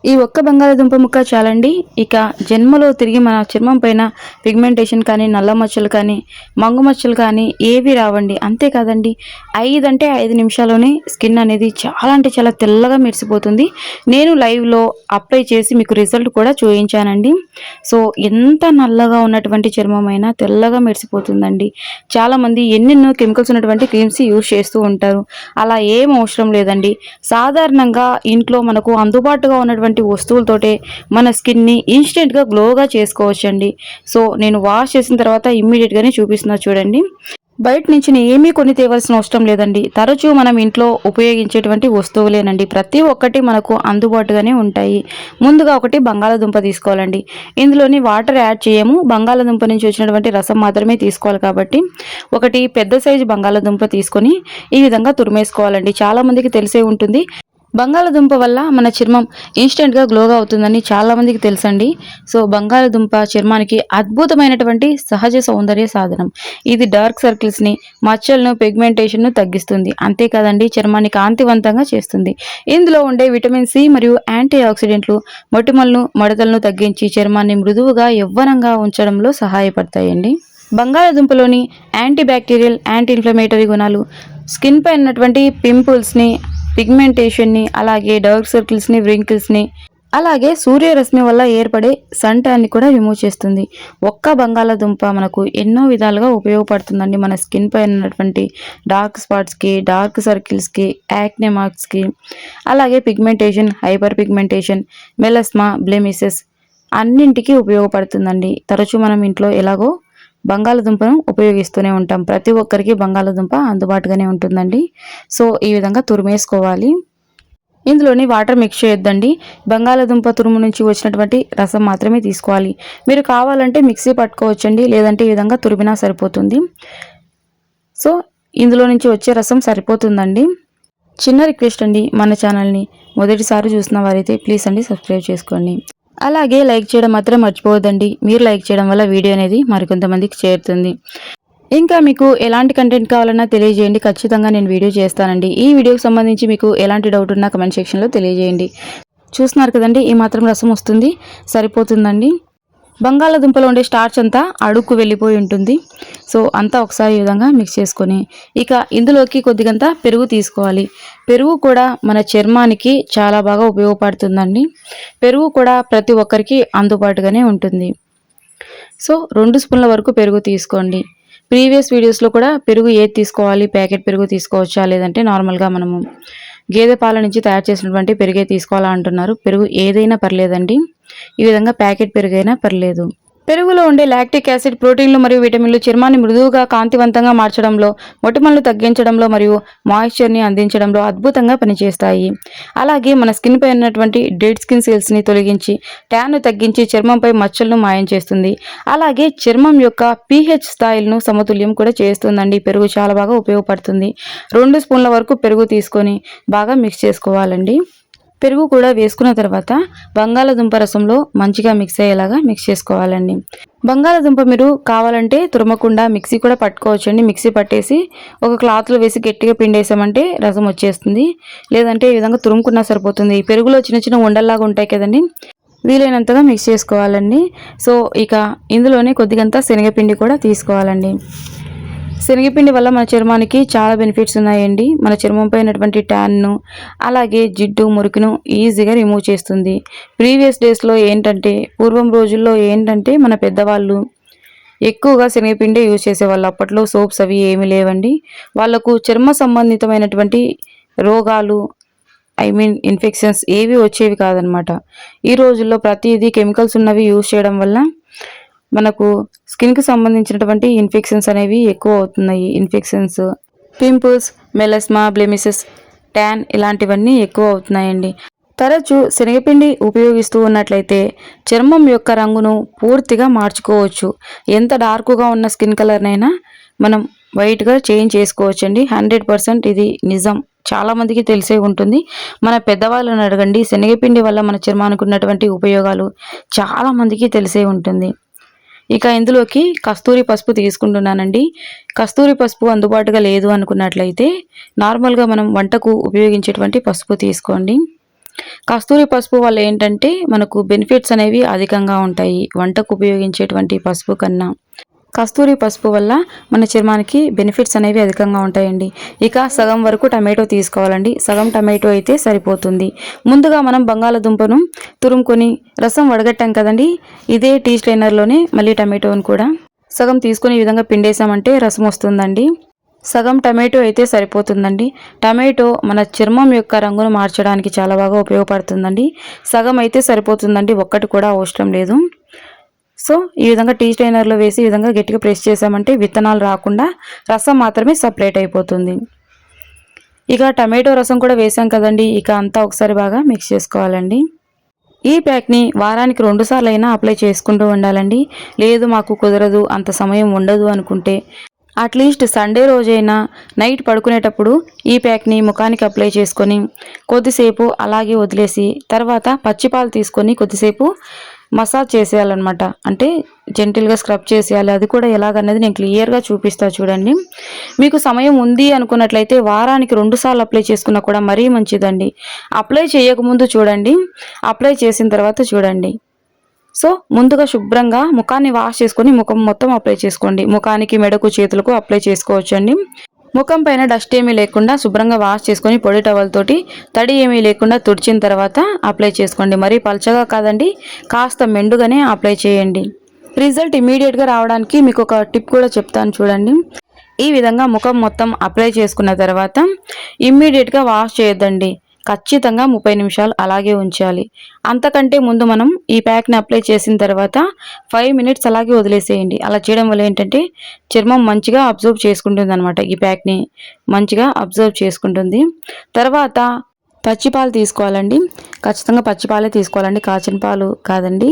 ఈ ఒక్క బంగాళాదుంప ముక్క చాలండి. ఇక జన్మలో తిరిగి మన చర్మం పైన పిగ్మెంటేషన్ కానీ, నల్ల మచ్చలు కానీ, మంగు మచ్చలు కానీ ఏవి రావండి. అంతేకాదండి, 5 నిమిషాల్లోనే స్కిన్ అనేది చాలా అంటే చాలా తెల్లగా మెరిసిపోతుంది. నేను లైవ్లో అప్లై చేసి మీకు రిజల్ట్ కూడా చూపించానండి. సో ఎంత నల్లగా ఉన్నటువంటి చర్మం అయినా తెల్లగా మెరిసిపోతుందండి. చాలామంది ఎన్నెన్నో కెమికల్స్ ఉన్నటువంటి క్రీమ్స్ యూజ్ చేస్తూ ఉంటారు. అలా ఏం అవసరం లేదండి. సాధారణంగా ఇంట్లో మనకు అందుబాటుగా ఉన్నటువంటి వస్తువులతోటే మన స్కిన్ని ఇన్స్టెంట్గా గ్లోగా చేసుకోవచ్చండి. సో నేను వాష్ చేసిన తర్వాత ఇమ్మీడియట్గానే చూపిస్తున్నా చూడండి. బయట నుంచి ఏమీ కొని తేవాల్సిన అవసరం లేదండి. తరచూ మనం ఇంట్లో ఉపయోగించేటువంటి వస్తువులేనండి. ప్రతి ఒక్కటి మనకు అందుబాటుగానే ఉంటాయి. ముందుగా ఒకటి బంగాళాదుంప తీసుకోవాలండి. ఇందులోని వాటర్ యాడ్ చేయము, బంగాళాదుంప నుంచి వచ్చినటువంటి రసం మాత్రమే తీసుకోవాలి. కాబట్టి ఒకటి పెద్ద సైజు బంగాళాదుంప తీసుకొని ఈ విధంగా తురిమేసుకోవాలండి. చాలామందికి తెలిసే ఉంటుంది, బంగాళాదుంప వల్ల మన చర్మం ఇన్స్టెంట్గా గ్లోగా అవుతుందని చాలామందికి తెలుసండి. సో బంగాళాదుంప చర్మానికి అద్భుతమైనటువంటి సహజ సౌందర్య సాధనం. ఇది డార్క్ సర్కిల్స్ని, మచ్చలను, పిగ్మెంటేషన్ను తగ్గిస్తుంది. అంతేకాదండి, చర్మాన్ని కాంతివంతంగా చేస్తుంది. ఇందులో ఉండే విటమిన్ సి మరియు యాంటీ ఆక్సిడెంట్లు మొటిమలను, మడతలను తగ్గించి చర్మాన్ని మృదువుగా, యవ్వనంగా ఉంచడంలో సహాయపడతాయండి. బంగాళాదుంపలోని యాంటీ బ్యాక్టీరియల్, యాంటీ ఇన్ఫ్లమేటరీ గుణాలు స్కిన్ పై ఉన్నటువంటి పింపుల్స్ని, పిగ్మెంటేషన్ని, అలాగే డార్క్ సర్కిల్స్ని, వ్రింకిల్స్ని, అలాగే సూర్యరశ్మి వల్ల ఏర్పడే సన్ ట్యాన్ని కూడా రిమూవ్ చేస్తుంది. ఒక్క బంగాళాదుంప మనకు ఎన్నో విధాలుగా ఉపయోగపడుతుందండి. మన స్కిన్ పై ఉన్నటువంటి డార్క్ స్పాట్స్కి, డార్క్ సర్కిల్స్కి, యాక్నే మార్క్స్కి, అలాగే పిగ్మెంటేషన్, హైపర్ పిగ్మెంటేషన్, మెలస్మా, బ్లెమిసెస్ అన్నింటికీ ఉపయోగపడుతుందండి. తరచూ మనం ఇంట్లో ఎలాగో బంగాళాదుంపను ఉపయోగిస్తూనే ఉంటాం. ప్రతి ఒక్కరికి బంగాళాదుంప అందుబాటుగానే ఉంటుందండి. సో ఈ విధంగా తురిమేసుకోవాలి. ఇందులోని వాటర్ మిక్స్ చేయొద్దండి. బంగాళాదుంప తురుము నుంచి వచ్చినటువంటి రసం మాత్రమే తీసుకోవాలి. మీరు కావాలంటే మిక్సీ పట్టుకోవచ్చండి, లేదంటే ఈ విధంగా తురిమినా సరిపోతుంది. సో ఇందులో నుంచి వచ్చే రసం సరిపోతుందండి. చిన్న రిక్వెస్ట్ అండి, మన ఛానల్ని మొదటిసారి చూసిన వారైతే ప్లీజ్ అండి సబ్స్క్రైబ్ చేసుకోండి. అలాగే లైక్ చేయడం మాత్రం మర్చిపోవద్దండి. మీరు లైక్ చేయడం వల్ల వీడియో అనేది మరికొంతమందికి చేరుతుంది. ఇంకా మీకు ఎలాంటి కంటెంట్ కావాలన్నా తెలియజేయండి, ఖచ్చితంగా నేను వీడియో చేస్తానండి. ఈ వీడియోకి సంబంధించి మీకు ఎలాంటి డౌట్ ఉన్నా కమెంట్ సెక్షన్లో తెలియజేయండి. చూస్తున్నారు కదండి, ఈ మాత్రం రసం వస్తుంది, సరిపోతుందండి. బంగాళాదుంపలో ఉండే స్టార్చ్ అంతా అడుక్కు వెళ్ళిపోయి ఉంటుంది. సో అంతా ఒకసారి ఈ విధంగా మిక్స్ చేసుకొని ఇక ఇందులోకి కొద్దిగంత పెరుగు తీసుకోవాలి. పెరుగు కూడా మన చర్మానికి చాలా బాగా ఉపయోగపడుతుందండి. పెరుగు కూడా ప్రతి ఒక్కరికి అందుబాటుగానే ఉంటుంది. సో 2 స్పూన్ల వరకు పెరుగు తీసుకోండి. ప్రీవియస్ వీడియోస్లో కూడా పెరుగు ఏది తీసుకోవాలి, ప్యాకెట్ పెరుగు తీసుకోవచ్చా, లేదంటే నార్మల్గా మనము గేదె పాల నుంచి తయారు చేసినటువంటి పెరుగే తీసుకోవాలా అంటున్నారు. పెరుగు ఏదైనా పర్లేదండి, ఈ విధంగా ప్యాకెట్ పెరుగైనా పర్లేదు. పెరుగులో ఉండే లాక్టిక్ యాసిడ్, ప్రోటీన్లు మరియు విటమిన్లు చర్మాన్ని మృదువుగా, కాంతివంతంగా మార్చడంలో, మొటిమలను తగ్గించడంలో మరియు మాయిశ్చర్ని అందించడంలో అద్భుతంగా పనిచేస్తాయి. అలాగే మన స్కిన్ పై ఉన్నటువంటి డెడ్ స్కిన్ సెల్స్ని తొలగించి, ట్యాన్ను తగ్గించి చర్మంపై మచ్చలను మాయం చేస్తుంది. అలాగే చర్మం యొక్క pH స్థాయిలను సమతుల్యం కూడా చేస్తుందండి. పెరుగు చాలా బాగా ఉపయోగపడుతుంది. 2 స్పూన్ల వరకు పెరుగు తీసుకొని బాగా మిక్స్ చేసుకోవాలండి. పెరుగు కూడా వేసుకున్న తర్వాత బంగాళాదుంప రసంలో మంచిగా మిక్స్ అయ్యేలాగా మిక్స్ చేసుకోవాలండి. బంగాళాదుంప మీరు కావాలంటే తురమకుండా మిక్సీ కూడా పట్టుకోవచ్చండి. మిక్సీ పట్టేసి ఒక క్లాత్లో వేసి గట్టిగా పిండేసామంటే రసం వచ్చేస్తుంది. లేదంటే ఈ విధంగా తురుముకున్నా సరిపోతుంది. పెరుగులో చిన్న చిన్న ఉండల్లాగా ఉంటాయి కదండి, వీలైనంతగా మిక్స్ చేసుకోవాలండి. సో ఇక ఇందులోనే కొద్దిగంత శనగపిండి కూడా తీసుకోవాలండి. శనగపిండి వల్ల మన చర్మానికి చాలా బెనిఫిట్స్ ఉన్నాయండి. మన చర్మంపై ఉన్నటువంటి ట్యాన్ను, అలాగే జిడ్డు, మురికిను ఈజీగా రిమూవ్ చేస్తుంది. ప్రీవియస్ డేస్లో ఏంటంటే, పూర్వం రోజుల్లో ఏంటంటే మన పెద్దవాళ్ళు ఎక్కువగా శనగపిండి యూజ్ చేసేవాళ్ళు. అప్పట్లో సోప్స్ అవి ఏమీ లేవండి. వాళ్ళకు చర్మ సంబంధితమైనటువంటి రోగాలు, ఇన్ఫెక్షన్స్ ఏవి వచ్చేవి కాదనమాట. ఈ రోజుల్లో ప్రతిదీ కెమికల్స్ ఉన్నవి యూజ్ చేయడం వల్ల మనకు స్కిన్కి సంబంధించినటువంటి ఇన్ఫెక్షన్స్ అనేవి ఎక్కువ అవుతున్నాయి. ఇన్ఫెక్షన్స్, పింపుల్స్, మెలస్మా, బ్లెమిసెస్, ట్యాన్ ఇలాంటివన్నీ ఎక్కువ అవుతున్నాయండి. తరచూ శనగపిండి ఉపయోగిస్తూ ఉన్నట్లయితే చర్మం యొక్క రంగును పూర్తిగా మార్చుకోవచ్చు. ఎంత డార్క్గా ఉన్న స్కిన్ కలర్నైనా మనం వైట్గా చేంజ్ చేసుకోవచ్చండి. 100% ఇది నిజం. చాలామందికి తెలిసే ఉంటుంది. మన పెద్దవాళ్ళని అడగండి, శనగపిండి వల్ల మన చర్మానికి ఉన్నటువంటి ఉపయోగాలు చాలామందికి తెలిసే ఉంటుంది. ఇక ఇందులోకి కస్తూరి పసుపు తీసుకుంటున్నానండి. కస్తూరి పసుపు అందుబాటుగా లేదు అనుకున్నట్లయితే నార్మల్గా మనం వంటకు ఉపయోగించేటువంటి పసుపు తీసుకోండి. కస్తూరి పసుపు వల్ల ఏంటంటే మనకు బెనిఫిట్స్ అనేవి అధికంగా ఉంటాయి వంటకు ఉపయోగించేటువంటి పసుపు కన్నా. కస్తూరి పసుపు వల్ల మన చర్మానికి బెనిఫిట్స్ అనేవి అధికంగా ఉంటాయండి. ఇక సగం వరకు టమాటో తీసుకోవాలండి. సగం టమాటో అయితే సరిపోతుంది. ముందుగా మనం బంగాళదుంపను తురుముకొని రసం వడగట్టాం కదండి, ఇదే టీ స్ట్రైనర్లోనే మళ్ళీ టమాటోను కూడా సగం తీసుకొని ఈ విధంగా పిండేసామంటే రసం వస్తుందండి. సగం టమాటో అయితే సరిపోతుందండి. టమాటో మన చర్మం యొక్క రంగును మార్చడానికి చాలా బాగా ఉపయోగపడుతుందండి. సగం అయితే సరిపోతుందండి, ఒక్కటి కూడా అవసరం లేదు. సో ఈ విధంగా టీ స్ట్రైనర్లో వేసి ఈ విధంగా గట్టిగా ప్రెస్ చేసామంటే విత్తనాలు రాకుండా రసం మాత్రమే సపరేట్ అయిపోతుంది. ఇక టమాటో రసం కూడా వేసాం కదండి, ఇక అంతా ఒకసారి బాగా మిక్స్ చేసుకోవాలండి. ఈ ప్యాక్ని వారానికి 2 సార్లు అయినా అప్లై చేసుకుంటూ ఉండాలండి. లేదు మాకు కుదరదు, అంత సమయం ఉండదు అనుకుంటే అట్లీస్ట్ సండే రోజైనా నైట్ పడుకునేటప్పుడు ఈ ప్యాక్ని ముఖానికి అప్లై చేసుకొని కొద్దిసేపు అలాగే వదిలేసి తర్వాత పచ్చిపాలు తీసుకొని కొద్దిసేపు మసాజ్ చేసేయాలన్నమాట. అంటే జెంటిల్గా స్క్రబ్ చేసేయాలి. అది కూడా ఎలాగన్నది నేను క్లియర్గా చూపిస్తా చూడండి. మీకు సమయం ఉంది అనుకున్నట్లయితే వారానికి 2 సార్లు అప్లై చేసుకున్నా కూడా మరీ మంచిదండి. అప్లై చేయకముందు చూడండి, అప్లై చేసిన తర్వాత చూడండి. సో ముందుగా శుభ్రంగా ముఖాన్ని వాష్ చేసుకొని ముఖం మొత్తం అప్లై చేసుకోండి. ముఖానికి, మెడకు, చేతులకు అప్లై చేసుకోవచ్చండి. ముఖం పైన డస్ట్ ఏమీ లేకుండా శుభ్రంగా వాష్ చేసుకొని పొడి టవల్ తోటి తడి ఏమీ లేకుండా తుడిచిన తర్వాత అప్లై చేసుకోండి. మరీ పల్చగా కాదండి, కాస్త మెండుగానే అప్లై చేయండి. రిజల్ట్ ఇమీడియట్గా రావడానికి మీకు ఒక టిప్ కూడా చెప్తాను చూడండి. ఈ విధంగా ముఖం మొత్తం అప్లై చేసుకున్న తర్వాత ఇమ్మీడియట్గా వాష్ చేయొద్దండి. ఖచ్చితంగా 30 నిమిషాలు అలాగే ఉంచాలి. అంతకంటే ముందు మనం ఈ ప్యాక్ని అప్లై చేసిన తర్వాత 5 మినిట్స్ అలాగే వదిలేసేయండి. అలా చేయడం వల్ల ఏంటంటే చర్మం మంచిగా అబ్జర్వ్ చేసుకుంటుంది అనమాట. ఈ ప్యాక్ని మంచిగా అబ్జర్వ్ చేసుకుంటుంది. తర్వాత పచ్చిపాలు తీసుకోవాలండి. ఖచ్చితంగా పచ్చిపాలే తీసుకోవాలండి, కాచిన పాలు కాదండి.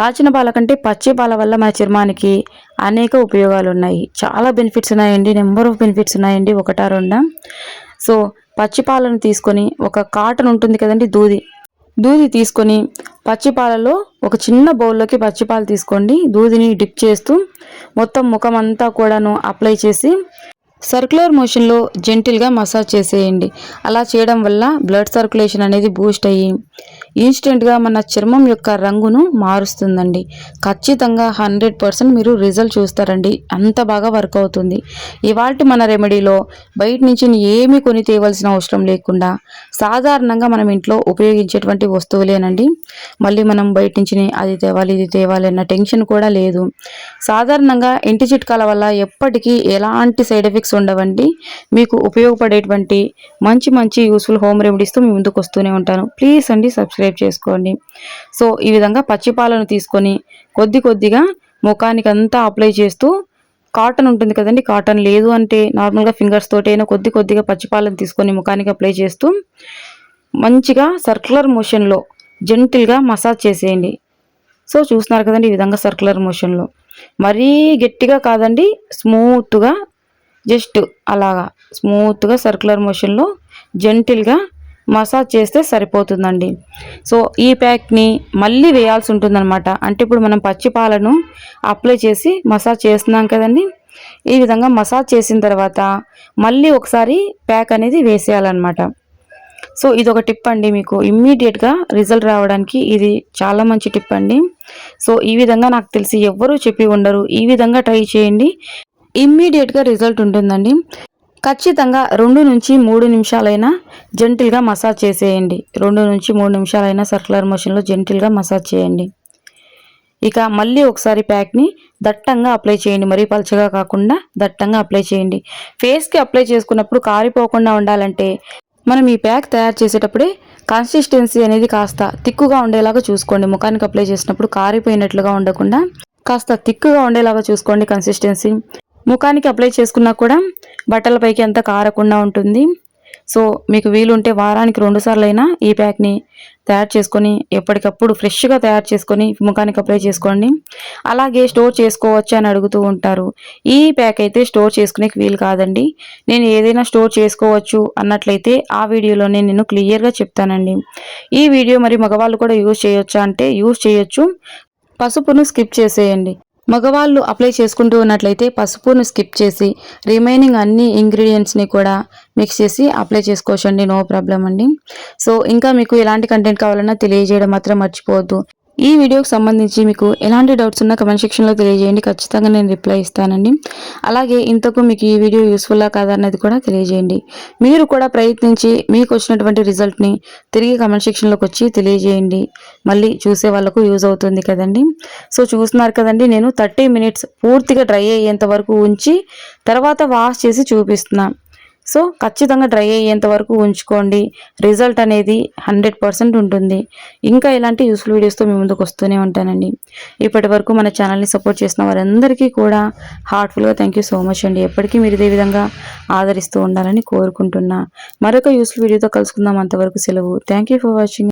కాచిన పాల కంటే పచ్చి పాల వల్ల మన చర్మానికి అనేక ఉపయోగాలు ఉన్నాయి. చాలా బెనిఫిట్స్ ఉన్నాయండి, నెంబర్ ఆఫ్ బెనిఫిట్స్ ఉన్నాయండి, ఒకటా రెండా. సో పచ్చిపాలను తీసుకొని ఒక కాటన్ ఉంటుంది కదండి, దూది తీసుకొని పచ్చిపాలలో ఒక చిన్న బౌల్లోకి పచ్చిపాలు తీసుకోండి. దూదిని డిప్ చేస్తూ మొత్తం ముఖం అంతా కూడాను అప్లై చేసి సర్క్యులర్ మోషన్లో జెంటిల్గా మసాజ్ చేసేయండి. అలా చేయడం వల్ల బ్లడ్ సర్క్యులేషన్ అనేది బూస్ట్ అయ్యి ఇన్స్టెంట్గా మన చర్మం యొక్క రంగును మారుస్తుందండి. ఖచ్చితంగా 100% మీరు రిజల్ట్ చూస్తారండి, అంత బాగా వర్క్ అవుతుంది. ఇవాల్టి మన రెమెడీలో బయట నుంచి ఏమీ కొని తేవలసిన అవసరం లేకుండా సాధారణంగా మనం ఇంట్లో ఉపయోగించేటువంటి వస్తువులేనండి. మళ్ళీ మనం బయట నుంచి అది తేవాలి ఇది తేవాలి అన్న టెన్షన్ కూడా లేదు. సాధారణంగా ఇంటి చిట్కాల వల్ల ఎప్పటికీ ఎలాంటి సైడ్ ఎఫెక్ట్స్ ఉండవండి. మీకు ఉపయోగపడేటువంటి మంచి మంచి యూస్ఫుల్ హోమ్ రెమెడీస్తో మీ ముందుకు వస్తూనే ఉంటాను. ప్లీజ్ అండి సబ్స్క్రైబ్ చేసుకోండి. సో ఈ విధంగా పచ్చిపాలను తీసుకొని కొద్దిగా ముఖానికి అంతా అప్లై చేస్తూ, కాటన్ ఉంటుంది కదండి, కాటన్ లేదు అంటే నార్మల్గా ఫింగర్స్ తోటైనా కొద్దిగా పచ్చిపాలను తీసుకొని ముఖానికి అప్లై చేస్తూ మంచిగా సర్క్యులర్ మోషన్లో జెంటిల్గా మసాజ్ చేసేయండి. సో చూస్తున్నారు కదండి, ఈ విధంగా సర్క్యులర్ మోషన్లో, మరీ గట్టిగా కాదండి, స్మూత్గా జస్ట్ అలాగా స్మూత్గా సర్క్యులర్ మోషన్లో జెంటిల్గా మసాజ్ చేస్తే సరిపోతుందండి. సో ఈ ప్యాక్ని మళ్ళీ వేయాల్సి ఉంటుందన్నమాట. అంటే ఇప్పుడు మనం పచ్చి పాలను అప్లై చేసి మసాజ్ చేస్తున్నాం కదండి, ఈ విధంగా మసాజ్ చేసిన తర్వాత మళ్ళీ ఒకసారి ప్యాక్ అనేది వేసేయాలన్నమాట. సో ఇది ఒక టిప్ అండి, మీకు ఇమ్మీడియట్గా రిజల్ట్ రావడానికి ఇది చాలా మంచి టిప్ అండి. సో ఈ విధంగా నాకు తెలిసి ఎవ్వరూ చెప్పి ఉండరు, ఈ విధంగా ట్రై చేయండి, ఇమ్మీడియట్గా రిజల్ట్ ఉంటుందండి. ఖచ్చితంగా 2 నుంచి 3 నిమిషాలైనా జెంటిల్గా మసాజ్ చేసేయండి. 2 నుంచి 3 నిమిషాలైనా సర్క్యులర్ మోషన్లో జెంటిల్గా మసాజ్ చేయండి. ఇక మళ్ళీ ఒకసారి ప్యాక్ని దట్టంగా అప్లై చేయండి, మరీ పలుచగా కాకుండా దట్టంగా అప్లై చేయండి. ఫేస్కి అప్లై చేసుకున్నప్పుడు కారిపోకుండా ఉండాలంటే మనం ఈ ప్యాక్ తయారు చేసేటప్పుడే కన్సిస్టెన్సీ అనేది కాస్త తిక్కుగా ఉండేలాగా చూసుకోండి. ముఖానికి అప్లై చేసినప్పుడు కారిపోయినట్లుగా ఉండకుండా కాస్త తిక్కుగా ఉండేలాగా చూసుకోండి కన్సిస్టెన్సీ. ముఖానికి అప్లై చేసుకున్నా కూడా బట్టలపైకి అంతా కారకుండా ఉంటుంది. సో మీకు వీలుంటే వారానికి 2 సార్లు అయినా ఈ ప్యాక్ని తయారు చేసుకొని ఎప్పటికప్పుడు ఫ్రెష్గా తయారు చేసుకొని ముఖానికి అప్లై చేసుకోండి. అలాగే స్టోర్ చేసుకోవచ్చు అని అడుగుతూ ఉంటారు. ఈ ప్యాక్ అయితే స్టోర్ చేసుకునే వీలు కాదండి. నేను ఏదైనా స్టోర్ చేసుకోవచ్చు అన్నట్లయితే ఆ వీడియోలోనే నేను క్లియర్గా చెప్తానండి. ఈ వీడియో మరి మగవాళ్ళు కూడా యూజ్ చేయొచ్చా అంటే యూజ్ చేయొచ్చు. పసుపును స్కిప్ చేసేయండి. మగవాళ్ళు అప్లై చేసుకుంటూ ఉన్నట్లయితే పసుపును స్కిప్ చేసి రిమైనింగ్ అన్ని ఇంగ్రీడియంట్స్ని కూడా మిక్స్ చేసి అప్లై చేసుకోవచ్చండి, నో ప్రాబ్లం అండి. సో ఇంకా మీకు ఎలాంటి కంటెంట్ కావాలన్నా తెలియజేయడం మాత్రం మర్చిపోవద్దు. ఈ వీడియోకి సంబంధించి మీకు ఎలాంటి డౌట్స్ ఉన్నా కమెంట్ సెక్షన్లో తెలియజేయండి, ఖచ్చితంగా నేను రిప్లై ఇస్తానండి. అలాగే ఇంతకు మీకు ఈ వీడియో యూస్ఫుల్లా కాదా అన్నది కూడా తెలియజేయండి. మీరు కూడా ప్రయత్నించి మీకు వచ్చినటువంటి రిజల్ట్ని తిరిగి కమెంట్ సెక్షన్లోకి వచ్చి తెలియజేయండి, మళ్ళీ చూసే వాళ్ళకు యూజ్ అవుతుంది కదండి. సో చూస్తున్నారు కదండి, నేను 30 మినిట్స్ పూర్తిగా డ్రై అయ్యేంత వరకు ఉంచి తర్వాత వాష్ చేసి చూపిస్తున్నాను. సో ఖచ్చితంగా డ్రై అయ్యేంత వరకు ఉంచుకోండి, రిజల్ట్ అనేది 100% ఉంటుంది. ఇంకా ఇలాంటి యూస్ఫుల్ వీడియోస్తో మీ ముందుకు వస్తూనే ఉంటానండి. ఇప్పటి వరకు మన ఛానల్ని సపోర్ట్ చేసిన వారందరికీ కూడా హార్ట్ఫుల్గా థ్యాంక్ యూ సో మచ్ అండి. ఎప్పటికీ మీరు ఇదే విధంగా ఆదరిస్తూ ఉండాలని కోరుకుంటున్నా. మరొక యూస్ఫుల్ వీడియోతో కలుసుకుందాం, అంతవరకు సెలవు. Thank you for watching.